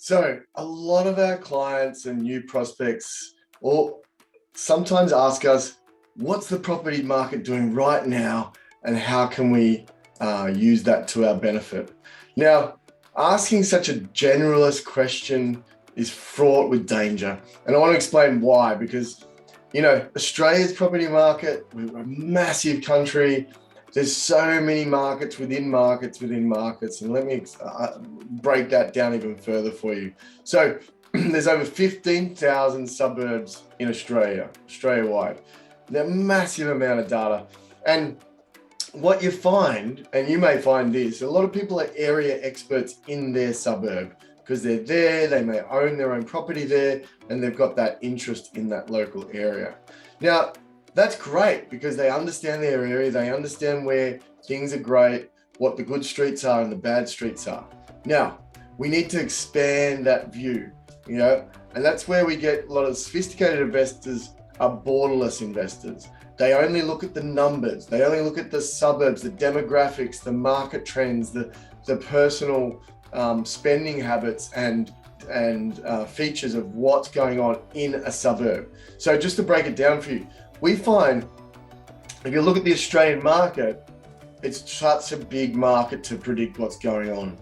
So a lot of our clients and new prospects or sometimes ask us, what's the property market doing right now and how can we use that to our benefit? Now, asking such a generalist question is fraught with danger. And I want to explain why, because, Australia's property market, we're a massive country. There's so many markets within markets within markets. And let me break that down even further for you. So there's over 15,000 suburbs in Australia-wide. They're a massive amount of data. And what you find, and you may find this, a lot of people are area experts in their suburb because they're there, they may own their own property there, and they've got that interest in that local area. Now, that's great because they understand their area, they understand where things are great, what the good streets are and the bad streets are. Now, we need to expand that view, and that's where we get a lot of sophisticated investors are borderless investors. They only look at the numbers, they only look at the suburbs, the demographics, the market trends, the personal spending habits and features of what's going on in a suburb. So just to break it down for you, we find if you look at the Australian market, it's such a big market to predict what's going on.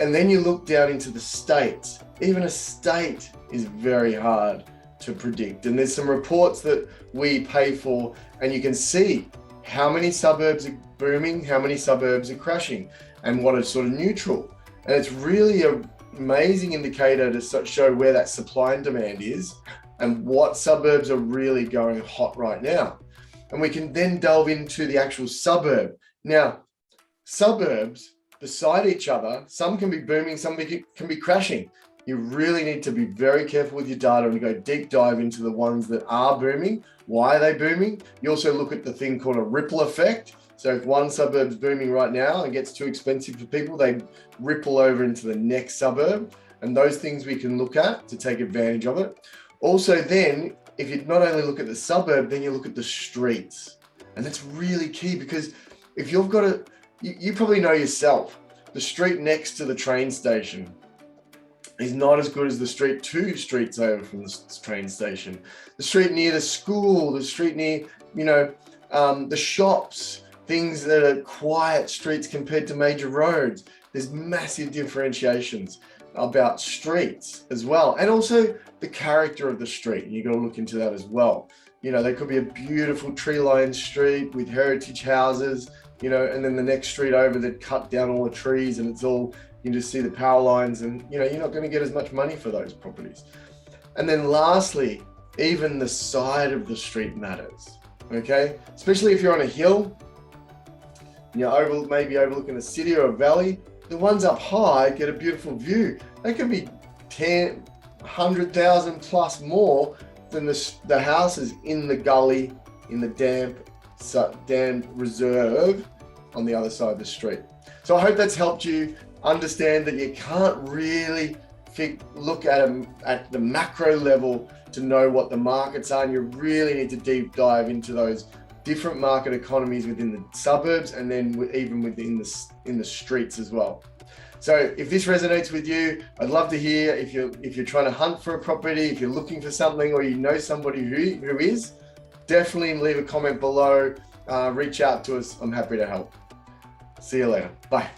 And then you look down into the states, even a state is very hard to predict. And there's some reports that we pay for, and you can see how many suburbs are booming, how many suburbs are crashing, and what is sort of neutral. And it's really an amazing indicator to show where that supply and demand is and what suburbs are really going hot right now. And we can then delve into the actual suburb. Now, suburbs beside each other, some can be booming, some can be crashing. You really need to be very careful with your data and go deep dive into the ones that are booming. Why are they booming? You also look at the thing called a ripple effect. So if one suburb's booming right now and gets too expensive for people, they ripple over into the next suburb. And those things we can look at to take advantage of it. Also then, if you not only look at the suburb, then you look at the streets. And that's really key because if you've got you probably know yourself, the street next to the train station is not as good as the street 2 streets over from the train station. The street near the school, the street near, the shops, things that are quiet streets compared to major roads. There's massive differentiations about streets as well. And also the character of the street. You got to look into that as well. There could be a beautiful tree-lined street with heritage houses, and then the next street over that cut down all the trees and it's all, you just see the power lines and, you're not going to get as much money for those properties. And then lastly, even the side of the street matters, okay? Especially if you're on a hill, maybe overlooking a city or a valley, the ones up high get a beautiful view. They can be 10, 100,000 plus more than the houses in the gully, in the damp reserve on the other side of the street. So I hope that's helped you understand that you can't really look at the macro level to know what the markets are, and you really need to deep dive into those different market economies within the suburbs and then even within the streets as well. So if this resonates with you, I'd love to hear if you're trying to hunt for a property, if you're looking for something or you know somebody who is, definitely leave a comment below, reach out to us. I'm happy to help. See you later. Bye.